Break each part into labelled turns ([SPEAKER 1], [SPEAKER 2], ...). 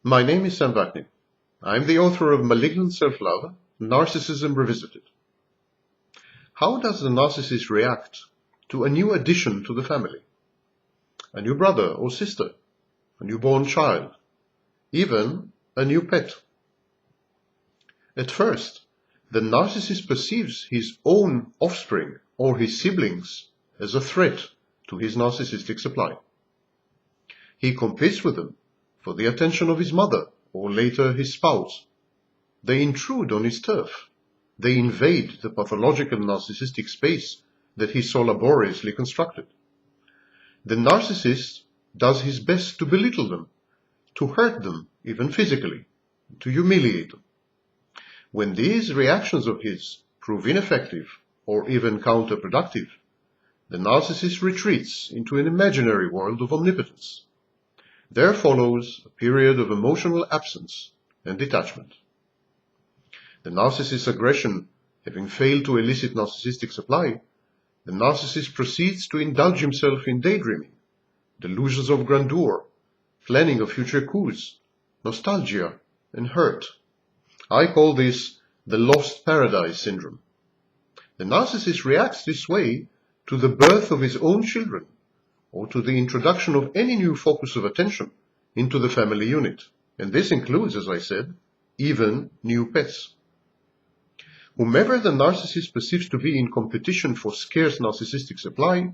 [SPEAKER 1] My name is Sam Vaknin. I'm the author of Malignant Self-Love, Narcissism Revisited. How does the narcissist react to a new addition to the family? A new brother or sister, a newborn child, even a new pet. At first, the narcissist perceives his own offspring or his siblings as a threat to his narcissistic supply. He competes with them for the attention of his mother or later his spouse. They intrude on his turf. They invade the pathological narcissistic space that he so laboriously constructed. The narcissist does his best to belittle them, to hurt them, even physically, to humiliate them. When these reactions of his prove ineffective or even counterproductive, the narcissist retreats into an imaginary world of omnipotence. There follows a period of emotional absence and detachment. The narcissist's aggression having failed to elicit narcissistic supply, the narcissist proceeds to indulge himself in daydreaming, delusions of grandeur, planning of future coups, nostalgia, and hurt. I call this the lost paradise syndrome. The narcissist reacts this way to the birth of his own children, or to the introduction of any new focus of attention into the family unit. And this includes, as I said, even new pets. Whomever the narcissist perceives to be in competition for scarce narcissistic supply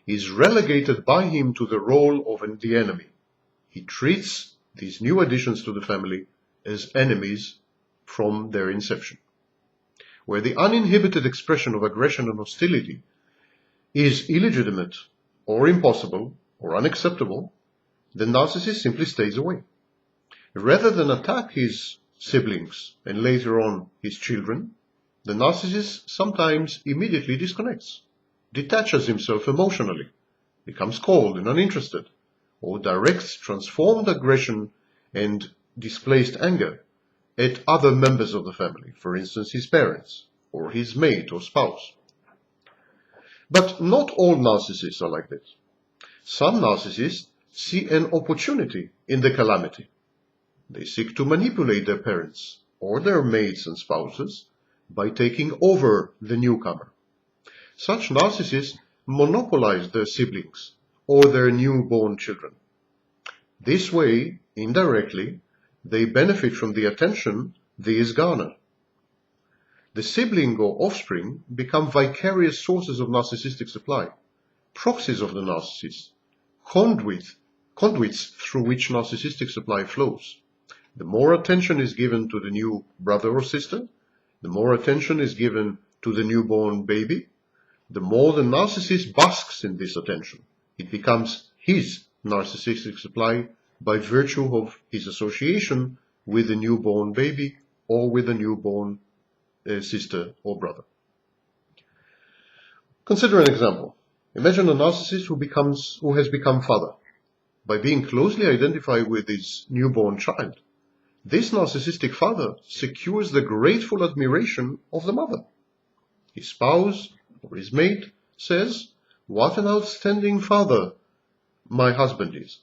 [SPEAKER 1] is relegated by him to the role of the enemy. He treats these new additions to the family as enemies from their inception. Where the uninhibited expression of aggression and hostility is illegitimate or impossible or unacceptable, the narcissist simply stays away. Rather than attack his siblings and later on his children, the narcissist sometimes immediately disconnects, detaches himself emotionally, becomes cold and uninterested, or directs transformed aggression and displaced anger at other members of the family, for instance his parents, or his mate or spouse. But not all narcissists are like this. Some narcissists see an opportunity in the calamity. They seek to manipulate their parents or their mates and spouses by taking over the newcomer. Such narcissists monopolize their siblings or their newborn children. This way, indirectly, they benefit from the attention these garner. The sibling or offspring become vicarious sources of narcissistic supply, proxies of the narcissist, conduits through which narcissistic supply flows. The more attention is given to the new brother or sister, the more attention is given to the newborn baby, the more the narcissist basks in this attention. It becomes his narcissistic supply by virtue of his association with the newborn baby or with the newborn sister or brother. Consider an example. Imagine a narcissist who has become father. By being closely identified with his newborn child, this narcissistic father secures the grateful admiration of the mother. His spouse or his mate says, "What an outstanding father my husband is."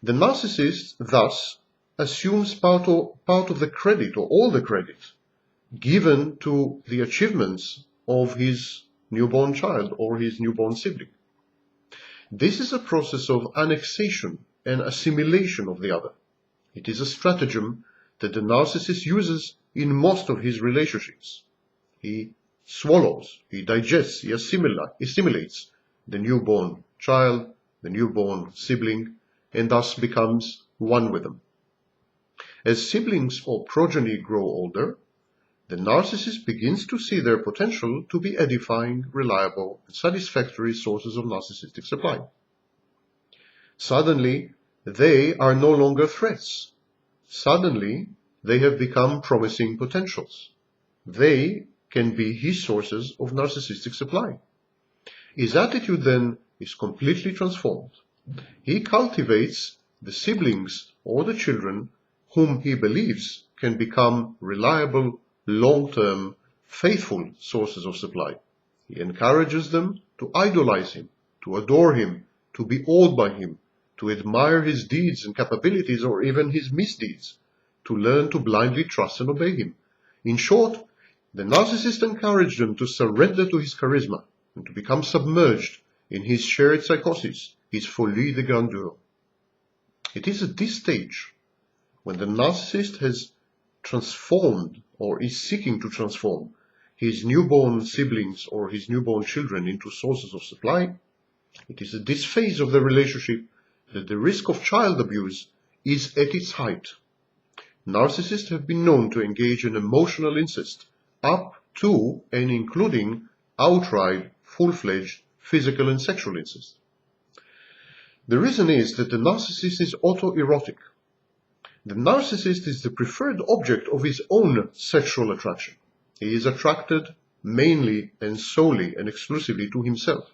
[SPEAKER 1] The narcissist thus assumes part of the credit or all the credit given to the achievements of his newborn child or his newborn sibling. This is a process of annexation and assimilation of the other. It is a stratagem that the narcissist uses in most of his relationships. He swallows, he digests, he assimilates the newborn child, the newborn sibling, and thus becomes one with them. As siblings or progeny grow older, the narcissist begins to see their potential to be edifying, reliable, and satisfactory sources of narcissistic supply. Suddenly, they are no longer threats. Suddenly, they have become promising potentials. They can be his sources of narcissistic supply. His attitude then is completely transformed. He cultivates the siblings or the children whom he believes can become reliable, long-term, faithful sources of supply. He encourages them to idolize him, to adore him, to be awed by him, to admire his deeds and capabilities or even his misdeeds, to learn to blindly trust and obey him. In short, the narcissist encouraged them to surrender to his charisma and to become submerged in his shared psychosis, his folie de grandeur. It is at this stage, when the narcissist has transformed or is seeking to transform his newborn siblings or his newborn children into sources of supply, it is at this phase of the relationship that the risk of child abuse is at its height. Narcissists have been known to engage in emotional incest up to and including outright, full-fledged physical and sexual incest. The reason is that the narcissist is autoerotic. The narcissist is the preferred object of his own sexual attraction. He is attracted mainly and solely and exclusively to himself.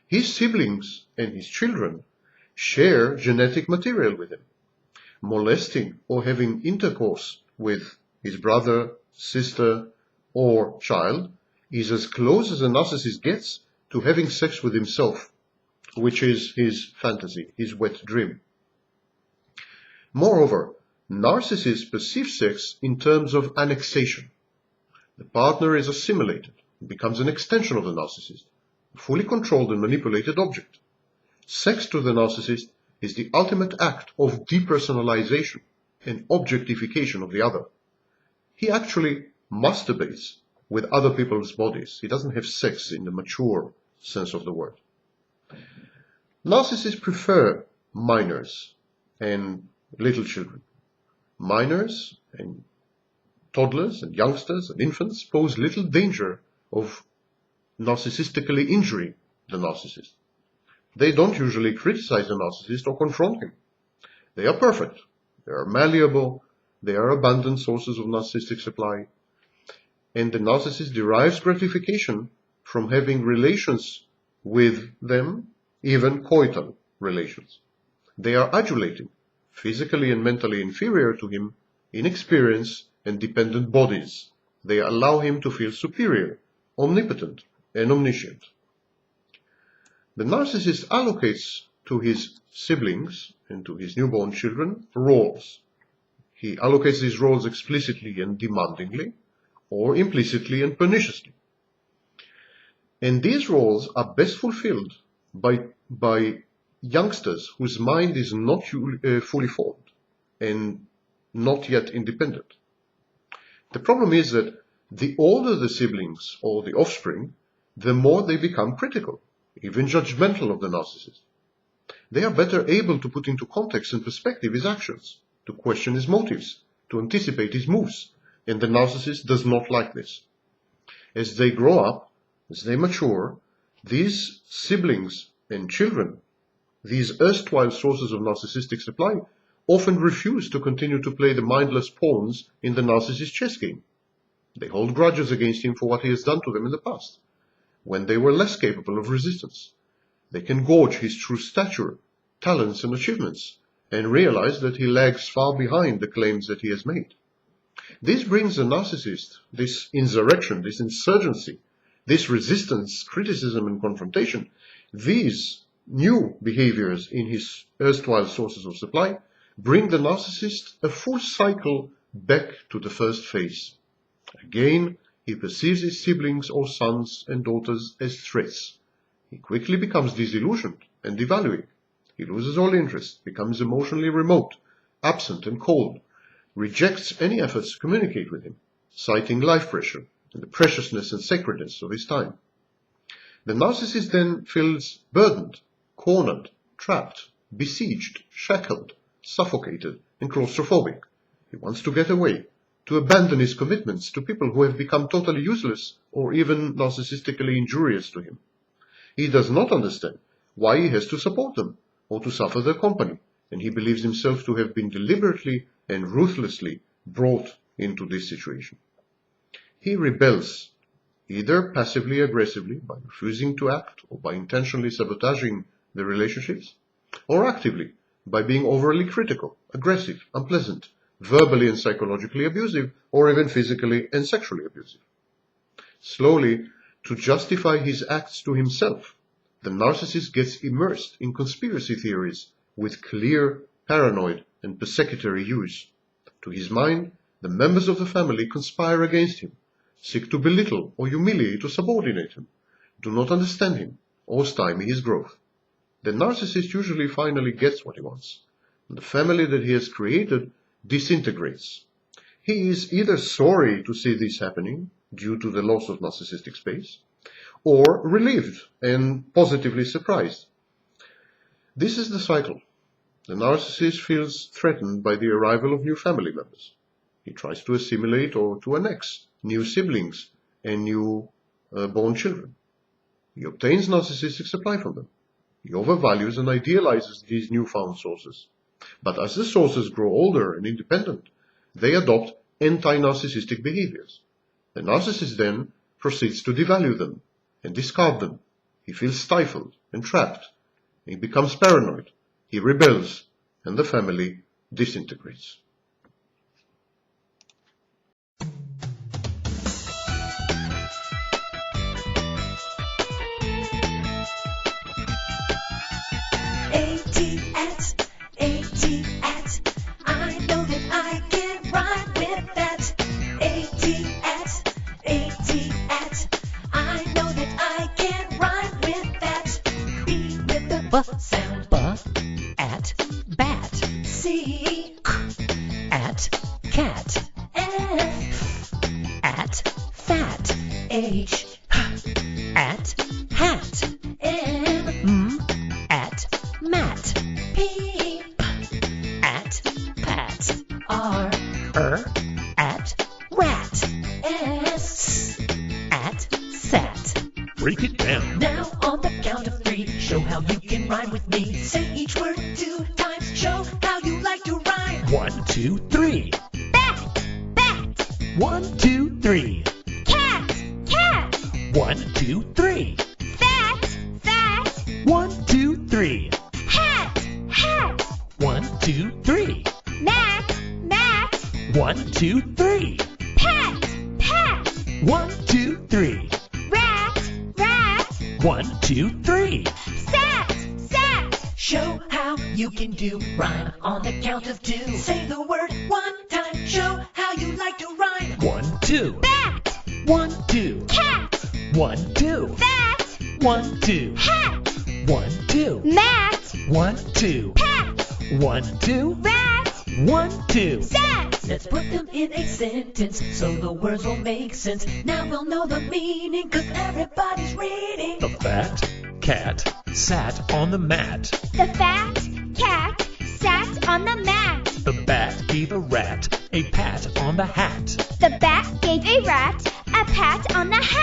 [SPEAKER 1] His siblings and his children share genetic material with him. Molesting or having intercourse with his brother, sister, or child is as close as a narcissist gets to having sex with himself, which is his fantasy, his wet dream. Moreover, narcissists perceive sex in terms of annexation. The partner is assimilated, becomes an extension of the narcissist, a fully controlled and manipulated object. Sex to the narcissist is the ultimate act of depersonalization and objectification of the other. He actually masturbates with other people's bodies. He doesn't have sex in the mature sense of the word. Narcissists prefer minors and little children. Minors and toddlers and youngsters and infants pose little danger of narcissistically injuring the narcissist. They don't usually criticize the narcissist or confront him. They are perfect. They are malleable. They are abundant sources of narcissistic supply. And the narcissist derives gratification from having relations with them, even coital relations. They are adulating, physically and mentally inferior to him, in experience and dependent bodies. They allow him to feel superior, omnipotent, and omniscient. The narcissist allocates to his siblings and to his newborn children roles. He allocates these roles explicitly and demandingly, or implicitly and perniciously. And these roles are best fulfilled by youngsters whose mind is not fully formed and not yet independent. The problem is that the older the siblings or the offspring, the more they become critical, even judgmental of the narcissist. They are better able to put into context and perspective his actions, to question his motives, to anticipate his moves, and the narcissist does not like this. As they grow up, as they mature, these siblings and children, these erstwhile sources of narcissistic supply, often refuse to continue to play the mindless pawns in the narcissist chess game. They hold grudges against him for what he has done to them in the past, when they were less capable of resistance. They can gauge his true stature, talents, and achievements, and realize that he lags far behind the claims that he has made. This brings the narcissist, this insurrection, this insurgency, this resistance, criticism, and confrontation, these new behaviors in his erstwhile sources of supply, bring the narcissist a full cycle back to the first phase. Again, he perceives his siblings or sons and daughters as threats. He quickly becomes disillusioned and devaluing. He loses all interest, becomes emotionally remote, absent and cold, rejects any efforts to communicate with him, citing life pressure and the preciousness and sacredness of his time. The narcissist then feels burdened, cornered, trapped, besieged, shackled, suffocated, and claustrophobic. He wants to get away, to abandon his commitments to people who have become totally useless or even narcissistically injurious to him. He does not understand why he has to support them or to suffer their company, and he believes himself to have been deliberately and ruthlessly brought into this situation. He rebels, either passively aggressively by refusing to act or by intentionally sabotaging the relationships, or actively by being overly critical, aggressive, unpleasant, verbally and psychologically abusive, or even physically and sexually abusive. Slowly, to justify his acts to himself, the narcissist gets immersed in conspiracy theories with clear paranoid and persecutory use. To his mind, the members of the family conspire against him, seek to belittle or humiliate or subordinate him, do not understand him, or stymie his growth. The narcissist usually finally gets what he wants, and the family that he has created disintegrates. He is either sorry to see this happening due to the loss of narcissistic space, or relieved and positively surprised. This is the cycle. The narcissist feels threatened by the arrival of new family members. He tries to assimilate or to annex new siblings and new born children. He obtains narcissistic supply from them. He overvalues and idealizes these newfound sources. But as the sources grow older and independent, they adopt anti-narcissistic behaviors. The narcissist then proceeds to devalue them and discard them. He feels stifled and trapped. He becomes paranoid. He rebels, and the family disintegrates.
[SPEAKER 2] I know that I can rhyme with that. I know that I can rhyme with that. B with the B sound.
[SPEAKER 3] B at bat.
[SPEAKER 2] C
[SPEAKER 3] At cat.
[SPEAKER 2] F
[SPEAKER 3] At fat.
[SPEAKER 2] H
[SPEAKER 3] At hat.
[SPEAKER 2] M
[SPEAKER 3] At mat.
[SPEAKER 2] P
[SPEAKER 3] At pat.
[SPEAKER 2] R
[SPEAKER 3] At rat.
[SPEAKER 2] S.
[SPEAKER 3] At sat.
[SPEAKER 4] Break it down.
[SPEAKER 2] Now on the count of 3, show how you can rhyme with me. Say each word 2 times, show how you like to rhyme.
[SPEAKER 4] 1, 2, 3.
[SPEAKER 5] Bat, bat,
[SPEAKER 4] 1, 2, 3.
[SPEAKER 5] cat, cat,
[SPEAKER 4] 1, 2, 3.
[SPEAKER 5] fat, fat,
[SPEAKER 4] 1, 2, 3.
[SPEAKER 5] hat, hat,
[SPEAKER 4] 1, 2, 3.
[SPEAKER 5] mat, mat,
[SPEAKER 4] 1, 2, 3.
[SPEAKER 5] pat, pat,
[SPEAKER 4] 1, 2, 3.
[SPEAKER 5] rat, rat,
[SPEAKER 4] 1, 2, 3.
[SPEAKER 5] sat, sat,
[SPEAKER 2] Show how you can do rhyme on the count of 2. Say the word 1 time, show how you like to rhyme.
[SPEAKER 4] 1, 2.
[SPEAKER 5] bat,
[SPEAKER 4] 1, 2.
[SPEAKER 5] cat,
[SPEAKER 4] 1, 2.
[SPEAKER 5] fat,
[SPEAKER 4] 1, 2.
[SPEAKER 5] hat,
[SPEAKER 4] 1, 2.
[SPEAKER 5] mat,
[SPEAKER 4] 1, 2.
[SPEAKER 5] pat,
[SPEAKER 4] 1, 2.
[SPEAKER 5] rat,
[SPEAKER 4] 1, 2.
[SPEAKER 5] sat.
[SPEAKER 2] Let's put them in a sentence so the words will make sense. Now we'll know the meaning cause everybody's reading.
[SPEAKER 4] The fat cat sat on the mat.
[SPEAKER 5] The fat cat sat on the mat.
[SPEAKER 4] The bat gave a rat a pat on the hat.
[SPEAKER 5] The bat gave a rat a pat on the hat.